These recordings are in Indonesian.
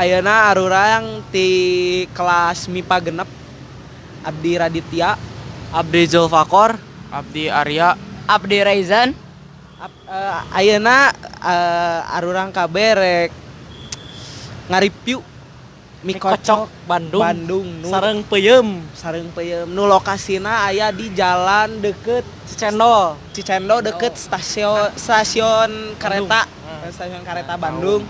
ayeuna arurang ti kelas MIPA genep. Abdi Raditya, Abdi Zulfakor, Abdi Arya, Abdi Raizan. Ayeuna arurang kabeh rek ngareview mie kocok Bandung nu Sareng Peuyeum, nu lokasina aya di jalan deket Cicendo deket stasiun kereta Bandung.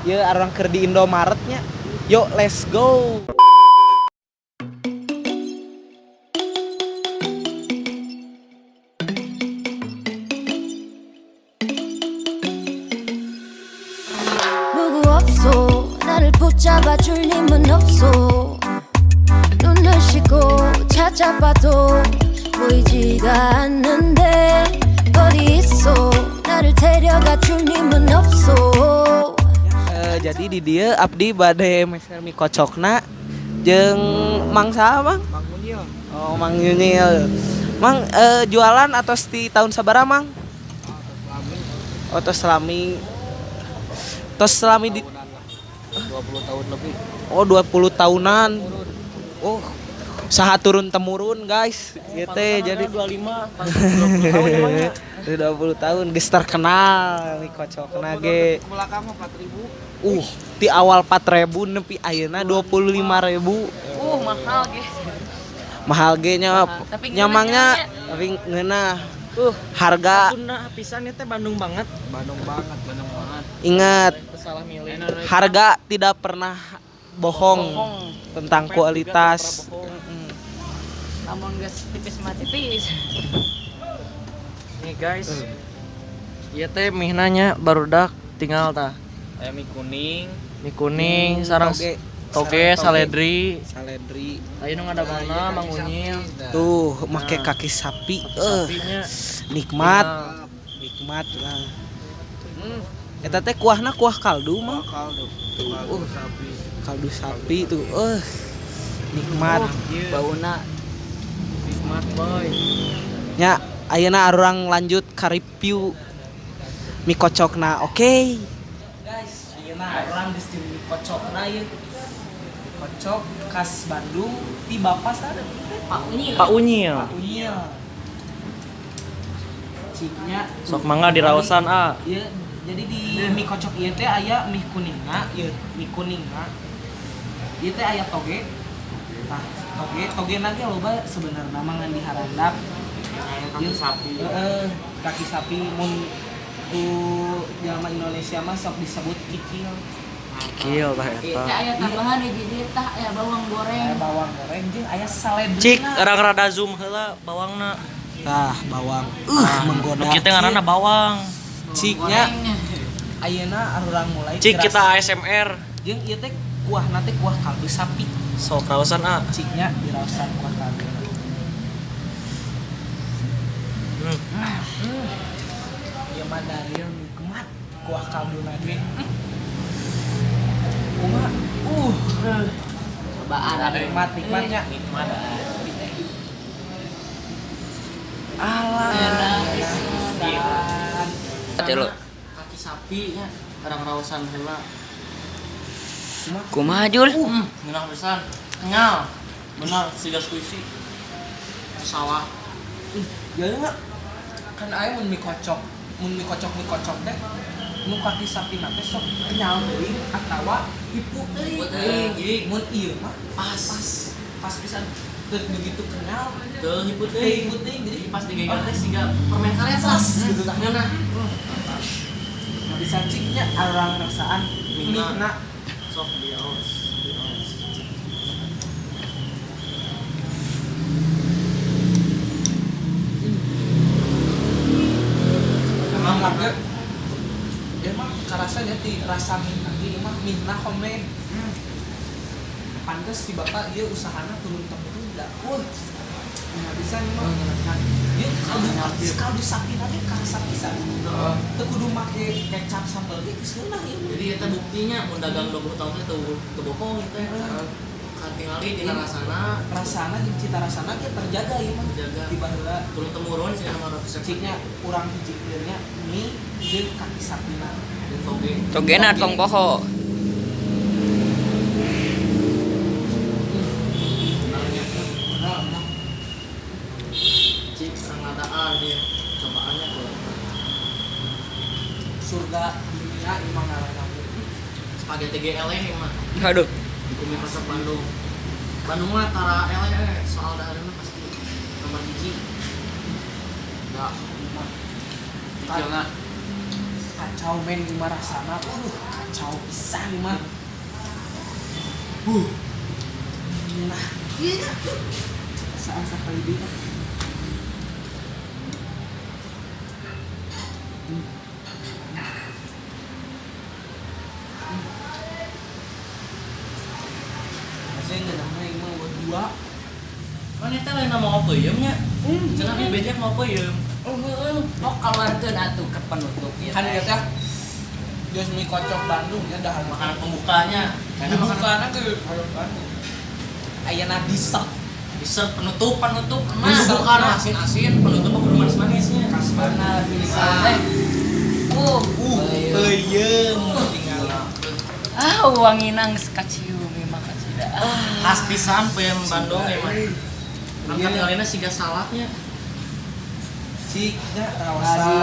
Ieu arurang keur di Indomaret nya. Yuk let's go. 나를 붙잡아줄 힘은 없어 눈을 씻고 찾아봐도 보이지가 않는데 어디 있어 나를 데려가줄 힘은 없어. Jadi di dia abdi bade meser mie kocokna jeung Mang saha Mang? Mang Munyil. Oh Mang Yunil. Mang jualan atau di tahun sabaraha Mang? Tos selami di 20 tahun lebih. Oh 20 tahunan. Oh saha turun temurun guys. Ieu teh jadi 25 pas 20 tahun emangnya. 20 tahun geus terkenal mie kocokna ge. Belakang 4.000. Di awal 4.000 nepi ayeuna 25.000. Mahal ge. Mahal ge nya tapi nyamangnya tapi ngeunah. Harga Sunda pisannya teh Bandung banget. Ingat Salah milih. harga tidak pernah bohong tentang kualitas. Namun geus tipis mah tipis. Nih guys. Ieu teh mihna nya barudak tinggal tah. Aya mie kuning, sareng toge, saledri. Ayeuna ngadamana Mang Unyil. Tuh make kaki sapi. Sapinya Nikmat lah. Eta teh kuahna kuah kaldu mah. Kaldu sapi tuh. Nikmat. Bauna nikmat boy. Nya ayeuna arurang lanjut ka review mie kocokna. Oke. Guys, ayeuna arurang geus jeung mie kocokna ieu. Kocok khas Bandung ti Bapak sada Pak Unyil. Pak Unyil. Ciknya Sok mangga diraosan a. Iya, jadi di mie kocok ieu teh aya mie kuningna, mie kuningna. Ieu teh aya toge. Tah, toge ge loba sebenarnya mah ngan diharandap. Kaki sapi. Kaki sapi mun ku jalma Indonesia mah sok disebut kikil. Kikil tah eta. Teh aya tambahan di dieu tah aya bawang goreng. Aya bawang goreng jeung aya saledri. Cik, rada zoom heula bawangna. Tah, bawang. Menggoda. Kitu ngaranna bawang. Ciknya ayeuna arurang mulai Cik kita ASMR. Jeung ieu teh kuahna teh kuah kaldu sapi. Sok raosan a. Ciknya diraosan kuah kaldu. Ieu mah dari nikmat kuah kalduna ge. Cobaan Nikmatnya. Atuh Kaki sapi nya orang raosan heula. kumaha Jul? Ngeunah pisan. Kenyal. Benar siga skuisi. Sawah. Ya enggak. Kan aya mun mie kocok teh mun kaki sapi teh sok kenyal deui atawa hipu deui. Mun ieu mah pas pisan teu begitu kenyal. Teu hiput deui. Jadi pas digeger teh siga permen karet gitu tah ngeunah. Bisa ciknya arang raksaan mihna. Sok diaos. Emang emang karasa jadi rasa mihna ieu mah mihna homemade. Pantes si bapak dia usahana turun temurun da. Nah bisa nih mah kan. Dia kaldu sapi tadi karasa pisan. Teu kudu make kecap sambal ge geus geunah ieu. Jadi eta buktinya mun dagang 20 tahun teh teu bohong teh. Katingali dina rasana jeung cita rasana ge terjaga ieu mah. Terjaga. Di baheula turun temurun cenah mah ciknya urang hiji kieunya mie jeung kaki sapina. toge. Togena tong poho. pengadaan dia cobaannya tuh Surga dunia imang ngaranna. spaghetti GLE mah Aduh. di Mie Kocok Bandung. Bandung mah tara LE soal dahareuna pasti nomor hiji. Ya, Karena kacau men gimana rasana. Kacau pisan mah. Nah, iya. Saat sekali dia. Masih nggak namanya emang buat dua. mana teh lain nama apa ya nya? Cenah di bejek mau apa ya? Oh keluarkeun atuh ke penutup ieu Kan teh. dia teh Jos Mie Kocok Bandung ya dah Makanan pembukanya. Karena makanan Bukan ke Bandung. Ayeuna dessert. dessert penutup Mah. bukan asin-asin penutup kudu manis-manisnya. Benar bisa. Peuyeum tinggal. Wangina geus kacium memang kacida. Khas pisan peuyeum Bandung emang. Angkat kalinya siga salaknya. Ciknya rawasa.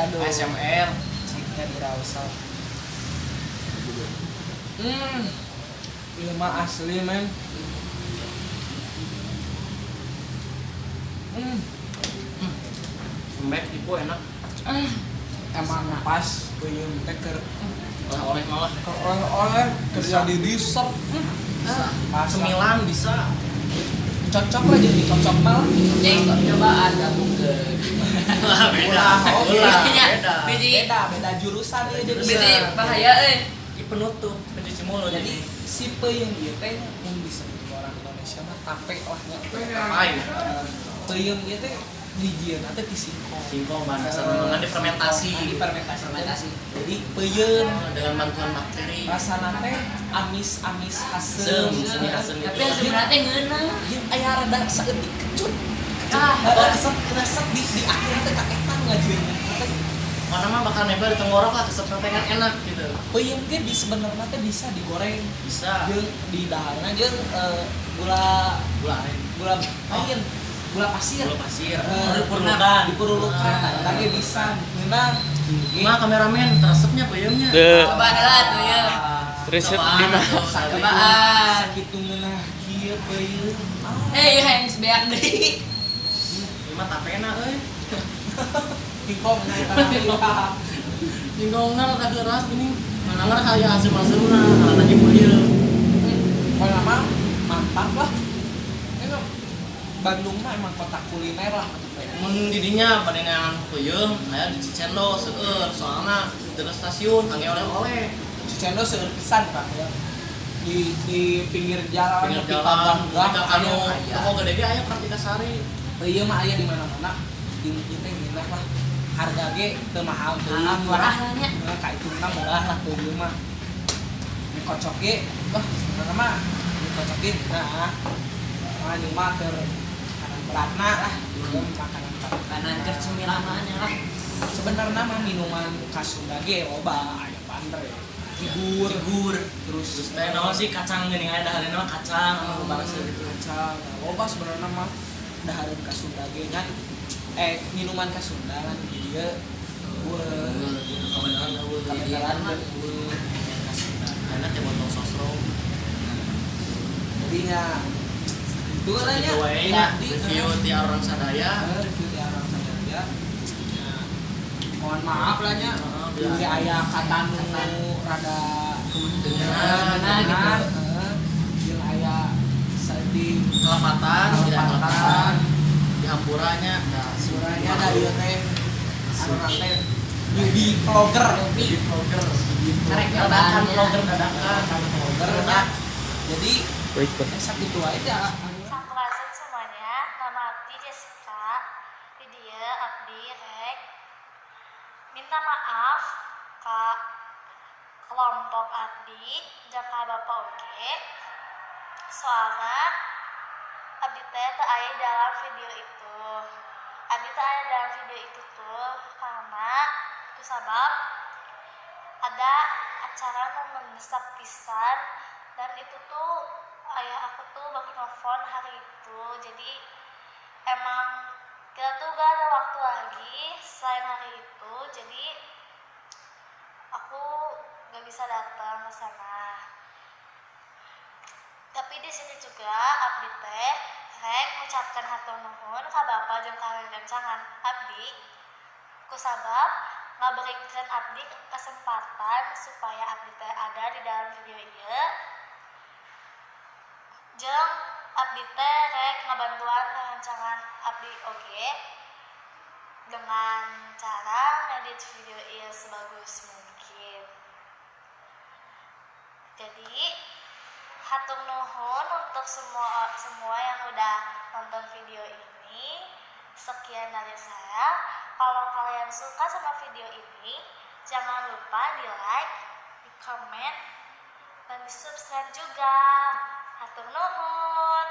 Aduh. ASMR. Ciknya di rawasa. Ieu mah asli men. Lembek tipu enak. Emang pas peuyeum teh keur Oleh malah oleh kerja di dessert. Pas cemilan bisa. cocok lah jadi cocok mal. Cek coba ada bukeun. Lah beda. Beda jurusan ya Biji bahaya Di penutup pencuci mulut Jadi si peuyeum ieu teh mun disebut orang Indonesia mah tape lah nya. ngapain? Peuyeum ieu teh dijieun teh ti singkong. Singkong bahan dasar memang difermentasi. Difermentasi. Jadi peuyeum Dengan bantuan bakteri. rasana teh amis-amis asem. Asem, asem. tapi sebenarnya teh ngeunah. Jeung aya rada saeutik kecut. Ah, Resep di akhir teh kaetan ngajieun. Mana mah bakal nempel di tenggorok lah kesepentengan enak gitu. Peuyeum ge di sebenarnya teh bisa digoreng. Bisa. Jeung di dahanna jeung gula Gula aren. gula lain gula pasir Gula pasir. diperlukan lagi bisa ngeunah Mah kameramen resepnya peuyeumnya. coba adalah tuh ya. Resep Cobaan di mana? atuh, cobaan. sakitu ngeunah kieu peuyeum Yang sebeak deui. Ini mah tapena euy. hingkong eta Jinggongna rada keras gini. Mana ngar aya asem-asemna, karena lagi peuyeum. kalau mah mantap lah ini Bandung mah emang kota kuliner lah Mun di dinya padengan peuyeum aya di Cicendo seueur soalna dekat stasiun kangge oleh-oleh. Cicendo seueur pisan Pak ya di pinggir jalan Pinggir di jalan, Paganggang kita anu toko gede ge aya Kartikasari. peuyeum mah aya di mana-mana di teh nginep lah harga ge teu mahal teuing Murah nya. Nah, kayak itu mah murah lah tuh mah. Mie kocok ge, wah sebenarnya mah mie kocok ge, nah, ini mah ke makanan beratna lah, belum makanan berat. Kanan keur cemilananya lah. Sebenarnya mah minuman khas Sunda ge loba, aya bandre, figur, terus Teh naon sih kacang geuning aya dahareuna mah kacang anu bangsa gitu. kacang, loba sebenarnya mah dahareun ka Sunda ge kan, minuman ka Sunda kan di dieu, kebenaran mah Enak ya botol sosro. jadinya itu lah ya Gitu wae nya review ti orang sadaya. review di orang sadaya ya, mohon maaf lah nya Ya. jadi aya kata nu rada Nah, gitu. jeung aya sedih Kelapatan, tidak kelapatan. Di hampuranya da suranya da ieu teh anu teh beauty vlogger di vlogger. Karek Dadakan nyobaan, ya. vlogger dadakan. vlogger nya jadi sakitu wae dah Sampurasun semuanya, nama Abdi Jessica. Di dia Abdi rek minta maaf ke kelompok Abdi jeung ka Bapak oge. Soalnya Abdi teh teu aya dalam video itu. Abdi teu aya dalam video itu tuh karena kusabab ada acara nu mendesak pisan dan itu tuh ayah aku tuh bakal nelfon hari itu jadi emang kita tuh gak ada waktu lagi selain hari itu, jadi aku gak bisa datang ke sana. Tapi di sini juga abdi teh rek mengucapkan hatur nuhun ka Bapak jeung ka rencangan abdi kusabab ngaberikan abdi kesempatan supaya abdi teh ada di dalam video ieu. Jeung abdi teh rek ngabantuan rancangan abdi oge dengan cara ngedit video ieu sebagus mungkin. Jadi hatur nuhun untuk semua yang udah nonton video ini. Sekian dari saya. Kalau kalian suka sama video ini, jangan lupa di like, di komen, dan di subscribe juga. Hatur nuhun.